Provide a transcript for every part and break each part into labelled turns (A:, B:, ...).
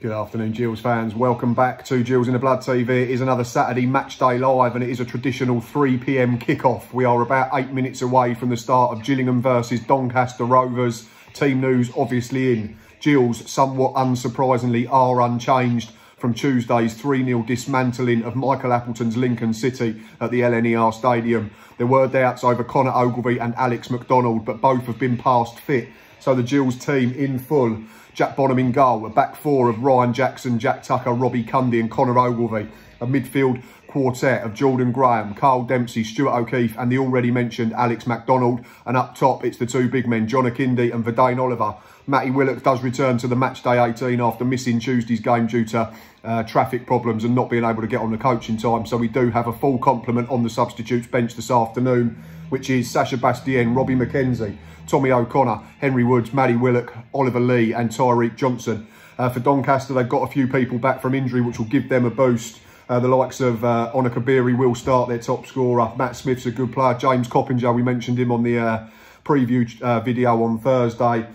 A: Good afternoon, Gills fans. Welcome back to Gills in the Blood TV. It is another Saturday match day live, and it is a traditional 3 p.m. kickoff. We are about 8 minutes away from the start of Gillingham versus Doncaster Rovers. Team news obviously in. Gills, somewhat unsurprisingly, are unchanged from Tuesday's 3-0 dismantling of Michael Appleton's Lincoln City at the LNER Stadium. There were doubts over Connor Ogilvie and Alex McDonald, but both have been past fit. So the Gills team in full. Jack Bonham in goal, a back four of Ryan Jackson, Jack Tucker, Robbie Cundy and Connor Ogilvie. A midfield quartet of Jordan Graham, Carl Dempsey, Stuart O'Keefe and the already mentioned Alex MacDonald. And up top, it's the two big men, John Akindi and Verdane Oliver. Matty Willock does return to the match day 18 after missing Tuesday's game due to traffic problems and not being able to get on the coach in time. So we do have a full complement on the substitutes bench this afternoon, which is Sacha Bastien, Robbie McKenzie, Tommy O'Connor, Henry Woods, Matty Willock, Oliver Lee and Tyreek Johnson. For Doncaster, they've got a few people back from injury, which will give them a boost. The likes of Honor Kabiri will start, their top scorer. Matt Smith's a good player. James Coppinger, we mentioned him on the preview video on Thursday.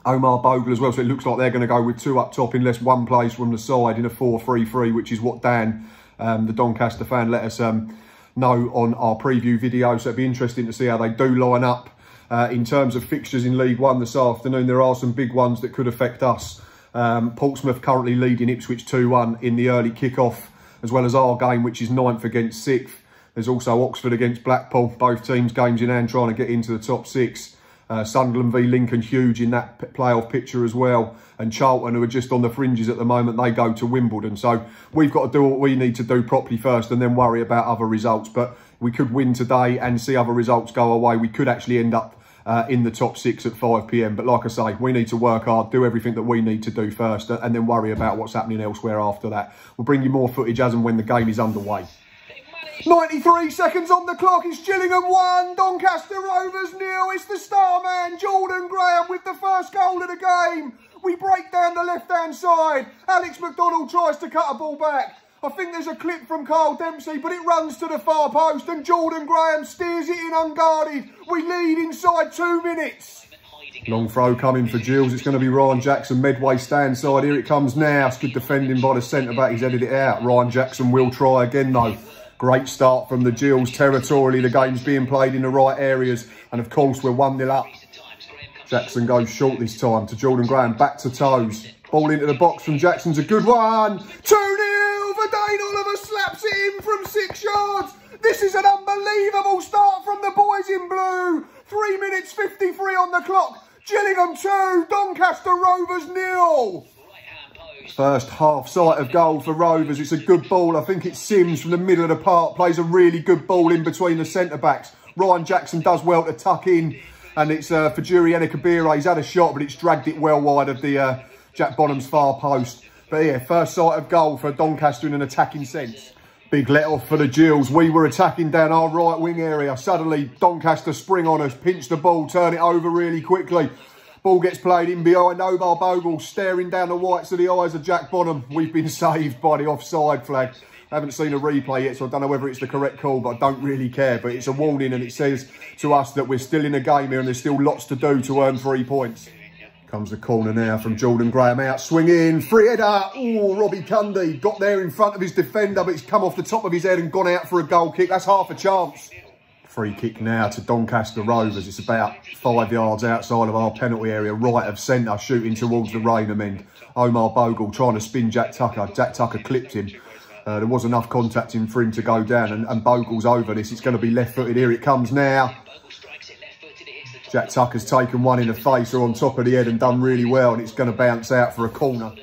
A: Omar Bogle as well, so it looks like they're going to go with two up top unless one plays from the side in a 4-3-3, which is what Dan, the Doncaster fan, let us know on our preview video. So it'd be interesting to see how they do line up. In terms of fixtures in League One this afternoon, there are some big ones that could affect us. Portsmouth currently leading Ipswich 2-1 in the early kick-off, as well as our game, which is 9th against 6th. There's also Oxford against Blackpool, both teams games in hand trying to get into the top 6. Sunderland v Lincoln, huge in that playoff picture as well. And Charlton, who are just on the fringes at the moment, they go to Wimbledon. So we've got to do what we need to do properly first and then worry about other results. But we could win today and see other results go away. We could actually end up in the top 6 at 5 p.m. But like I say, we need to work hard, do everything that we need to do first and then worry about what's happening elsewhere after that. We'll bring you more footage as and when the game is underway. 93 seconds on the clock. It's Gillingham 1, Doncaster Rovers 0. It's the star man, Jordan Graham, with the first goal of the game. We break down the left-hand side. Alex McDonald tries to cut a ball back. I think there's a clip from Carl Dempsey, but it runs to the far post and Jordan Graham steers it in unguarded. We lead inside 2 minutes. Long throw coming for Gills. It's going to be Ryan Jackson, Medway stand side. Here it comes now. It's good defending by the centre-back. He's headed it out. Ryan Jackson will try again, though. Great start from the Gills. Territorially, the game's being played in the right areas. And, of course, we're 1-0 up. Jackson goes short this time to Jordan Graham. Back to toes. Ball into the box from Jackson's a good one. 2-0. Verdane Oliver slaps it in from 6 yards. This is an unbelievable start from the boys in blue. 3 minutes 53 on the clock. Gillingham 2, Doncaster Rovers 0. First half sight of goal for Rovers. It's a good ball. I think it's Sims from the middle of the park. Plays a really good ball in between the centre-backs. Ryan Jackson does well to tuck in. And it's for Juriana Kabira. He's had a shot, but it's dragged it well wide of the Jack Bonham's far post. But yeah, first sight of goal for Doncaster in an attacking sense. Big let-off for the Gills. We were attacking down our right wing area. Suddenly, Doncaster spring on us, pinch the ball, turn it over really quickly. Ball gets played in behind. Omar Bogle staring down the whites of the eyes of Jack Bonham. We've been saved by the offside flag. I haven't seen a replay yet, so I don't know whether it's the correct call, but I don't really care. But it's a warning and it says to us that we're still in a game here and there's still lots to do to earn 3 points. Comes the corner now from Jordan Graham out, swinging, free header. Oh, Robbie Cundy got there in front of his defender, but it's come off the top of his head and gone out for a goal kick. That's half a chance. Free kick now to Doncaster Rovers. It's about 5 yards outside of our penalty area, right of centre, shooting towards the Raynham end. Omar Bogle trying to spin Jack Tucker. Jack Tucker clipped him. There was enough contacting for him to go down, and Bogle's over this. It's going to be left-footed. Here it comes now. Jack Tucker's taken one in the face or on top of the head and done really well, and it's going to bounce out for a corner.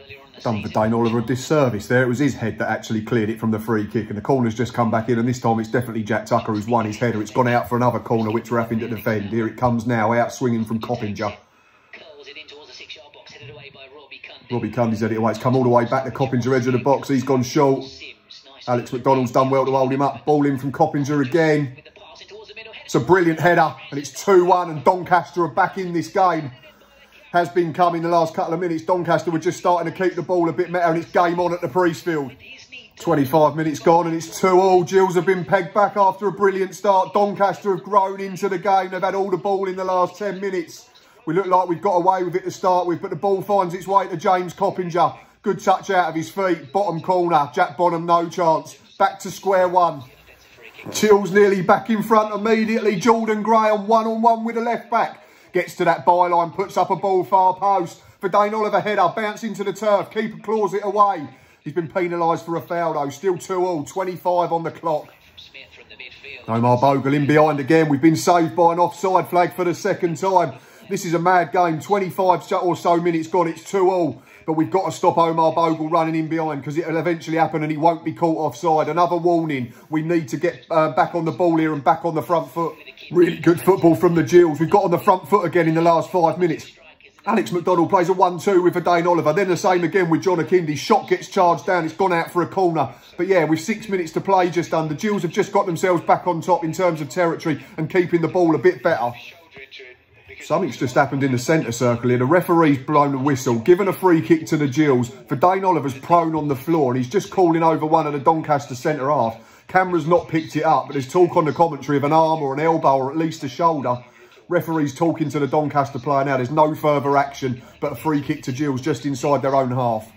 A: Done Verdane Oliver a disservice there. It was his head that actually cleared it from the free kick, and the corner's just come back in, and this time it's definitely Jack Tucker who's won his header. It's gone out for another corner, which we're having to defend. Here it comes now, out swinging from Coppinger. Robbie Cundy's headed it away. It's come all the way back to Coppinger, edge of the box. He's gone short. Alex McDonald's done well to hold him up. Ball in from Coppinger again. It's a brilliant header, and it's 2-1, and Doncaster are back in this game. Has been coming the last couple of minutes. Doncaster were just starting to keep the ball a bit better, and it's game on at the Priestfield. 25 minutes gone, and it's 2-2. Gills have been pegged back after a brilliant start. Doncaster have grown into the game. They've had all the ball in the last 10 minutes. We look like we've got away with it to start with, but the ball finds its way to James Coppinger. Good touch out of his feet. Bottom corner. Jack Bonham, no chance. Back to square one. Gills nearly back in front immediately. Jordan Graham one-on-one with the left back. Gets to that byline, puts up a ball far post. For Dane Oliver header, bounce into the turf. Keeper claws it away. He's been penalised for a foul though. Still 2-2, 25 on the clock. Omar Bogle in behind again. We've been saved by an offside flag for the second time. This is a mad game. 25 or so minutes gone. It's 2-2. But we've got to stop Omar Bogle running in behind because it'll eventually happen and he won't be caught offside. Another warning. We need to get back on the ball here and back on the front foot. Really good football from the Gills. We've got on the front foot again in the last 5 minutes. Alex McDonald plays a 1-2 with Dane Oliver. Then the same again with John Akindi. Shot gets charged down. It's gone out for a corner. But yeah, with 6 minutes to play just under, Gills have just got themselves back on top in terms of territory and keeping the ball a bit better. Something's just happened in the centre circle here. The referee's blown the whistle, given a free kick to the Gills. For Dane Oliver's prone on the floor and he's just calling over one of the Doncaster centre half. Camera's not picked it up, but there's talk on the commentary of an arm or an elbow or at least a shoulder. Referee's talking to the Doncaster player now. There's no further action, but a free kick to Gills just inside their own half.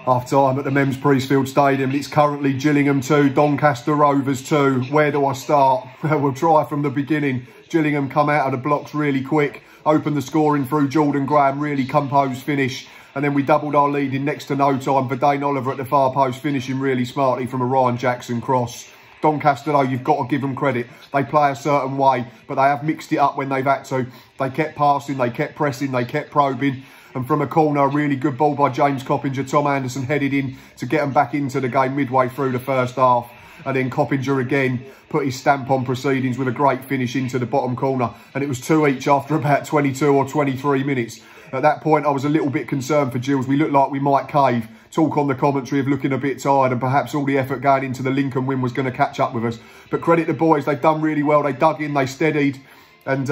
A: Half time at the Mems Priestfield Stadium. It's currently Gillingham 2, Doncaster Rovers 2. Where do I start? We'll try from the beginning. Gillingham come out of the blocks really quick. Opened the scoring through Jordan Graham. Really composed finish. And then we doubled our lead in next to no time for Dane Oliver at the far post, finishing really smartly from a Ryan Jackson cross. Doncaster, though, you've got to give them credit. They play a certain way, but they have mixed it up when they've had to. They kept passing, they kept pressing, they kept probing. And from a corner, a really good ball by James Coppinger. Tom Anderson headed in to get them back into the game midway through the first half. And then Coppinger again put his stamp on proceedings with a great finish into the bottom corner. And it was 2 each after about 22 or 23 minutes. At that point, I was a little bit concerned for Gills. We looked like we might cave. Talk on the commentary of looking a bit tired and perhaps all the effort going into the Lincoln win was going to catch up with us. But credit the boys, they've done really well. They dug in, they steadied. And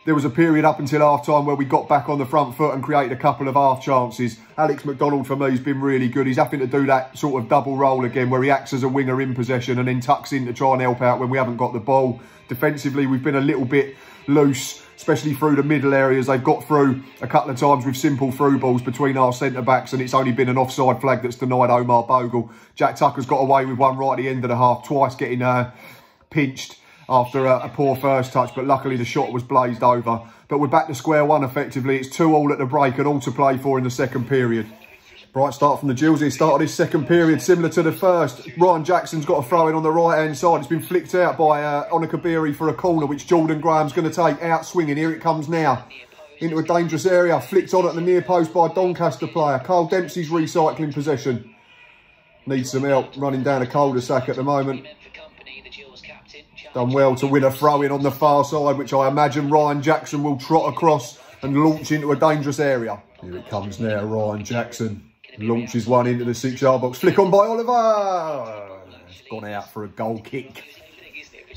A: there was a period up until half-time where we got back on the front foot and created a couple of half chances. Alex McDonald, for me, has been really good. He's having to do that sort of double role again where he acts as a winger in possession and then tucks in to try and help out when we haven't got the ball. Defensively, we've been a little bit loose, especially through the middle areas. They've got through a couple of times with simple through balls between our centre-backs and it's only been an offside flag that's denied Omar Bogle. Jack Tucker's got away with one right at the end of the half, twice getting pinched after a poor first touch, but luckily the shot was blazed over. But we're back to square one effectively. It's 2-2 at the break and all to play for in the second period. Bright start from the Gills. He started his second period similar to the first. Ryan Jackson's got a throw in on the right-hand side. It's been flicked out by Onakabiri for a corner, which Jordan Graham's going to take out swinging. Here it comes now. Into a dangerous area. Flicked on at the near post by a Doncaster player. Carl Dempsey's recycling possession. Needs some help running down a cul-de-sac at the moment. Done well to win a throw-in on the far side, which I imagine Ryan Jackson will trot across and launch into a dangerous area. Here it comes now, Ryan Jackson. Launches one into the 6-yard box. Flick on by Oliver. It's gone out for a goal kick.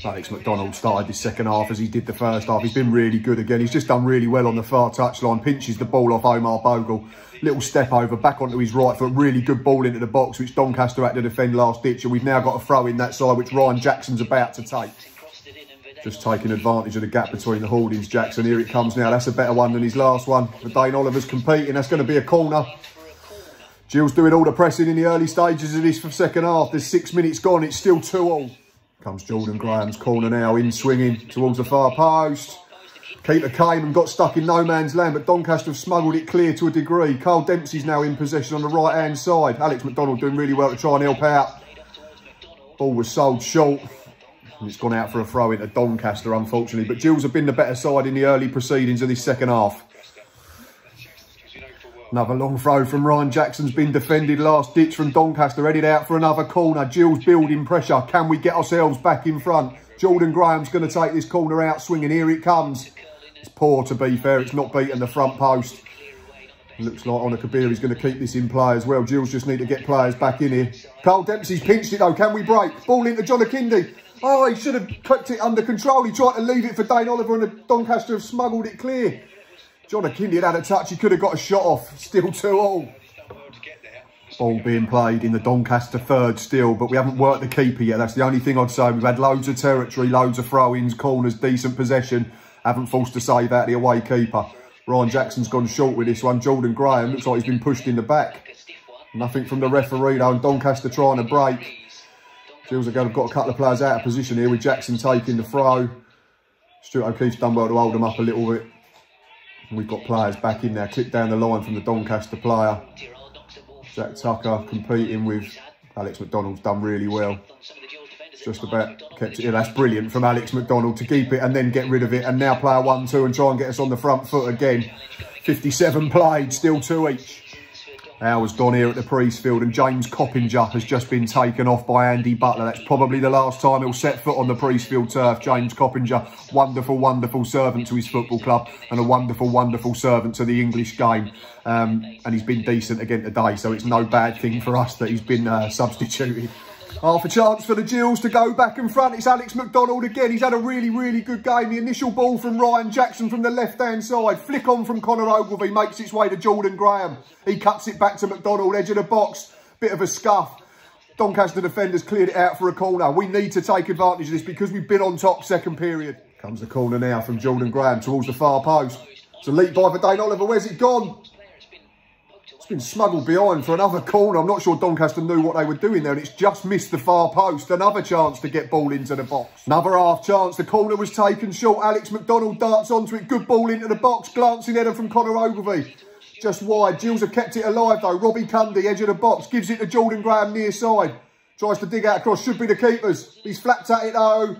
A: Alex McDonald started this second half as he did the first half. He's been really good again. He's just done really well on the far touchline. Pinches the ball off Omar Bogle. Little step over, back onto his right foot. Really good ball into the box, which Doncaster had to defend last ditch. And we've now got a throw in that side, which Ryan Jackson's about to take. Just taking advantage of the gap between the holdings, Jackson. Here it comes now. That's a better one than his last one. But Dane Oliver's competing. That's going to be a corner. Gills doing all the pressing in the early stages of this for second half. There's 6 minutes gone. It's still 2-2. Comes Jordan Graham's corner now, in swinging towards the far post. Keeper came and got stuck in no man's land, but Doncaster have smuggled it clear to a degree. Carl Dempsey's now in possession on the right-hand side. Alex McDonald doing really well to try and help out. Ball was sold short. And it's gone out for a throw into Doncaster, unfortunately. But Gills have been the better side in the early proceedings of this second half. Another long throw from Ryan Jackson's been defended. Last ditch from Doncaster, headed out for another corner. Gills building pressure. Can we get ourselves back in front? Jordan Graham's going to take this corner out swinging. Here it comes. It's poor, to be fair. It's not beaten the front post. Looks like Onakabiri's going to keep this in play as well. Gills just need to get players back in here. Carl Dempsey's pinched it though. Can we break? Ball into John Akindi. Oh, he should have kept it under control. He tried to leave it for Dane Oliver and the Doncaster have smuggled it clear. John Akindi had a touch. He could have got a shot off. Still 2-2. Ball being played in the Doncaster third still, but we haven't worked the keeper yet. That's the only thing I'd say. We've had loads of territory, loads of throw-ins, corners, decent possession. Haven't forced to save out the away keeper. Ryan Jackson's gone short with this one. Jordan Graham looks like he's been pushed in the back. Nothing from the referee though, and Doncaster trying to break. Gills have got a couple of players out of position here with Jackson taking the throw. Stuart O'Keefe's done well to hold them up a little bit. And we've got players back in there, clipped down the line from the Doncaster player. Jack Tucker competing with Alex McDonald's done really well. Just about kept it in. That's brilliant from Alex McDonald to keep it and then get rid of it. And now player 1-2 and try and get us on the front foot again. 57 played, still 2 each. Hours gone here at the Priestfield, and James Coppinger has just been taken off by Andy Butler. That's probably the last time he'll set foot on the Priestfield turf. James Coppinger, wonderful, wonderful servant to his football club and a wonderful, wonderful servant to the English game. And he's been decent again today, so it's no bad thing for us that he's been substituted. Half a chance for the Gills to go back in front. It's Alex McDonald again. He's had a really, really good game. The initial ball from Ryan Jackson from the left-hand side. Flick on from Connor Ogilvie. Makes its way to Jordan Graham. He cuts it back to McDonald. Edge of the box. Bit of a scuff. Doncaster defenders cleared it out for a corner. We need to take advantage of this because we've been on top second period. Comes the corner now from Jordan Graham towards the far post. It's a leap by Verdane Oliver. Where's it gone? Been smuggled behind for another corner. I'm not sure Doncaster knew what they were doing there, and it's just missed the far post. Another chance to get ball into the box. Another half chance. The corner was taken short. Alex McDonald darts onto it. Good ball into the box. Glancing header from Connor Ogilvie. Just wide. Gills have kept it alive though. Robbie Cundy, edge of the box. Gives it to Jordan Graham near side. Tries to dig out across. Should be the keepers. He's flapped at it though.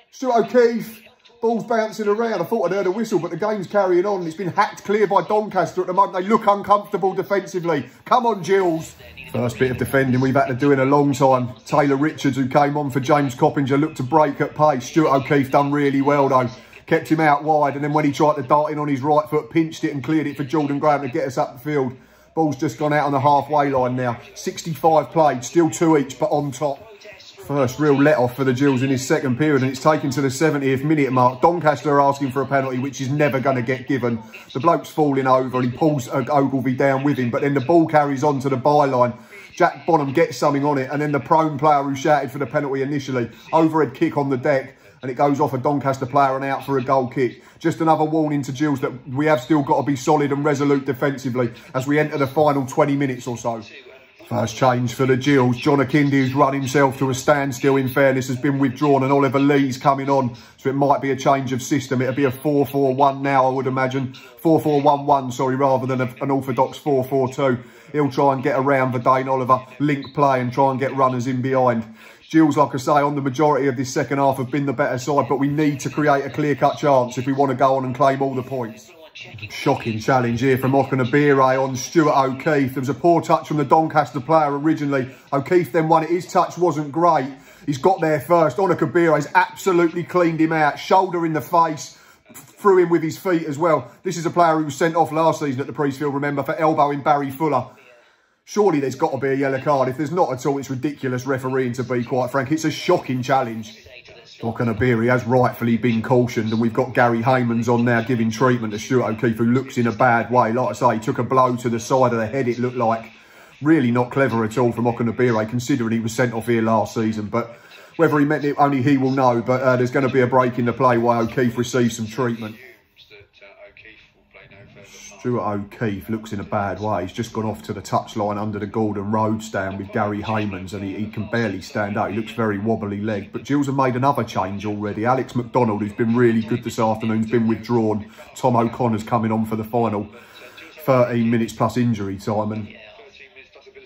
A: Stuart O'Keefe. Ball's bouncing around. I thought I'd heard a whistle, but the game's carrying on. It's been hacked clear by Doncaster at the moment. They look uncomfortable defensively. Come on, Gills. First bit of defending we've had to do in a long time. Taylor Richards, who came on for James Coppinger, looked to break at pace. Stuart O'Keefe done really well, though. Kept him out wide, and then when he tried to dart in on his right foot, pinched it and cleared it for Jordan Graham to get us up the field. Ball's just gone out on the halfway line now. 65 played, still 2 each, but on top. First real let-off for the Gills in his second period, and it's taken to the 70th minute mark. Doncaster are asking for a penalty, which is never going to get given. The bloke's falling over, and he pulls Ogilvie down with him, but then the ball carries on to the byline. Jack Bonham gets something on it, and then the prone player who shouted for the penalty initially, overhead kick on the deck, and it goes off a Doncaster player and out for a goal kick. Just another warning to Gills that we have still got to be solid and resolute defensively as we enter the final 20 minutes or so. First change for the Gills. John Akindi, who's run himself to a standstill in fairness, has been withdrawn, and Oliver Lee's coming on. So it might be a change of system. It'll be a 4-4-1 now, I would imagine. 4-4-1-1, sorry, rather than an orthodox 4-4-2. He'll try and get around Verdane Oliver, link play and try and get runners in behind. Gills, like I say, on the majority of this second half have been the better side, but we need to create a clear-cut chance if we want to go on and claim all the points. Shocking challenge here from Okanabire on Stuart O'Keefe. There was a poor touch from the Doncaster player originally. O'Keefe then won it. His touch wasn't great. He's got there first. Okanabire absolutely cleaned him out. Shoulder in the face. Threw him with his feet as well. This is a player who was sent off last season at the Priestfield, remember, for elbowing Barry Fuller. Surely there's got to be a yellow card. If there's not at all, it's ridiculous refereeing, to be quite frank. It's a shocking challenge. Okanabire has rightfully been cautioned, and we've got Gary Haymans on now giving treatment to Stuart O'Keefe, who looks in a bad way. Like I say, he took a blow to the side of the head, it looked like. Really not clever at all from Okanabire, considering he was sent off here last season. But whether he meant it, only he will know. But there's going to be a break in the play while O'Keefe receives some treatment. Stuart O'Keefe looks in a bad way. He's just gone off to the touchline under the Gordon Road stand with Gary Haymans, and he can barely stand up. He looks very wobbly-legged. But Gills have made another change already. Alex McDonald, who's been really good this afternoon, has been withdrawn. Tom O'Connor's coming on for the final 13 minutes plus injury time. And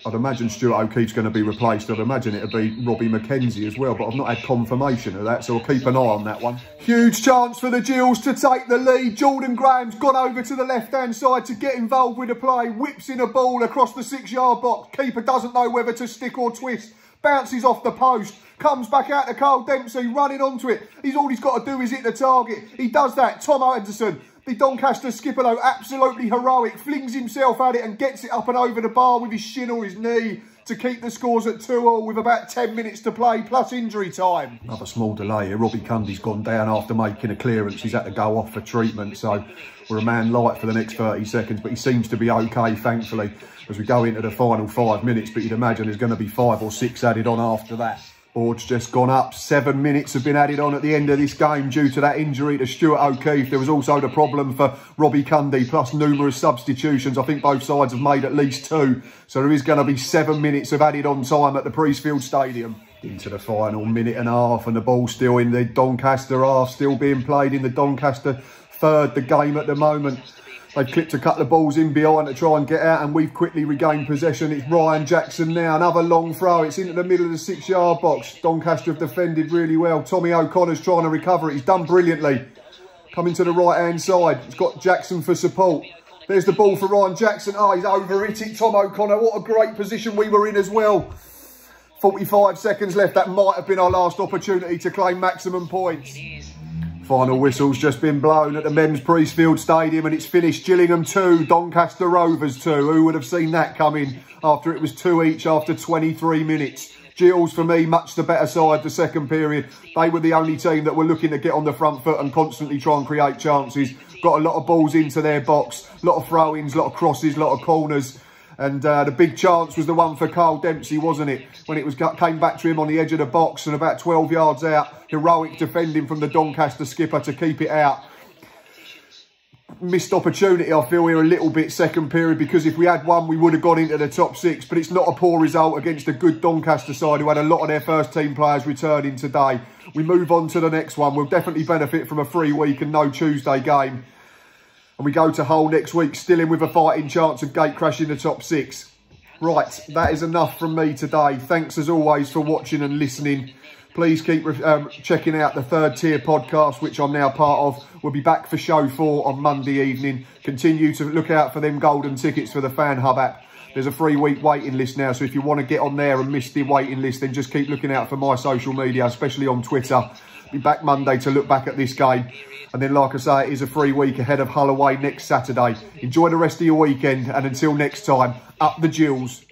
A: I'd imagine Stuart O'Keefe's going to be replaced. I'd imagine it'll be Robbie McKenzie as well, but I've not had confirmation of that, so I'll keep an eye on that one. Huge chance for the Gills to take the lead. Jordan Graham's gone over to the left-hand side to get involved with the play. Whips in a ball across the 6-yard box. Keeper doesn't know whether to stick or twist. Bounces off the post. Comes back out to Carl Dempsey, running onto it. All he's got to do is hit the target. He does that. Tom Anderson, the Doncaster skipper, though, absolutely heroic, flings himself at it and gets it up and over the bar with his shin or his knee to keep the scores at 2-2 with about 10 minutes to play plus injury time. Another small delay here. Robbie Cundy's gone down after making a clearance. He's had to go off for treatment, so we're a man light for the next 30 seconds, but he seems to be okay, thankfully, as we go into the final 5 minutes. But you'd imagine there's going to be 5 or 6 added on after that. Board's just gone up. 7 minutes have been added on at the end of this game due to that injury to Stuart O'Keefe. There was also the problem for Robbie Cundy, plus numerous substitutions. I think both sides have made at least 2. So there is going to be 7 minutes of added on time at the Priestfield Stadium. Into the final minute and a half, and the ball still in the Doncaster half, still being played in the Doncaster third, the game at the moment. They've clipped a couple of balls in behind to try and get out, and we've quickly regained possession. It's Ryan Jackson now, another long throw. It's into the middle of the 6-yard box. Doncaster have defended really well. Tommy O'Connor's trying to recover it. He's done brilliantly. Coming to the right-hand side. It's got Jackson for support. There's the ball for Ryan Jackson. Oh, he's overhit it, Tom O'Connor. What a great position we were in as well. 45 seconds left. That might have been our last opportunity to claim maximum points. Final whistle's just been blown at the Men's Priestfield Stadium, and it's finished. Gillingham 2, Doncaster Rovers 2. Who would have seen that coming after it was 2 each after 23 minutes? Gills, for me, much the better side the second period. They were the only team that were looking to get on the front foot and constantly try and create chances. Got a lot of balls into their box, a lot of throw-ins, a lot of crosses, a lot of corners. And the big chance was the one for Carl Dempsey, wasn't it? When it came back to him on the edge of the box and about 12 yards out. Heroic defending from the Doncaster skipper to keep it out. Missed opportunity, I feel, here a little bit second period, because if we had won, we would have gone into the top 6. But it's not a poor result against a good Doncaster side who had a lot of their first team players returning today. We move on to the next one. We'll definitely benefit from a free week and no Tuesday game. And we go to Hull next week, still in with a fighting chance of gate crashing the top 6. Right, that is enough from me today. Thanks as always for watching and listening. Please keep checking out the Third Tier podcast, which I'm now part of. We'll be back for show 4 on Monday evening. Continue to look out for them golden tickets for the Fan Hub app. There's a 3-week waiting list now, so if you want to get on there and miss the waiting list, then just keep looking out for my social media, especially on Twitter. Be back Monday to look back at this game. And then, like I say, it is a free week ahead of Hull away next Saturday. Enjoy the rest of your weekend, and until next time, up the Gills.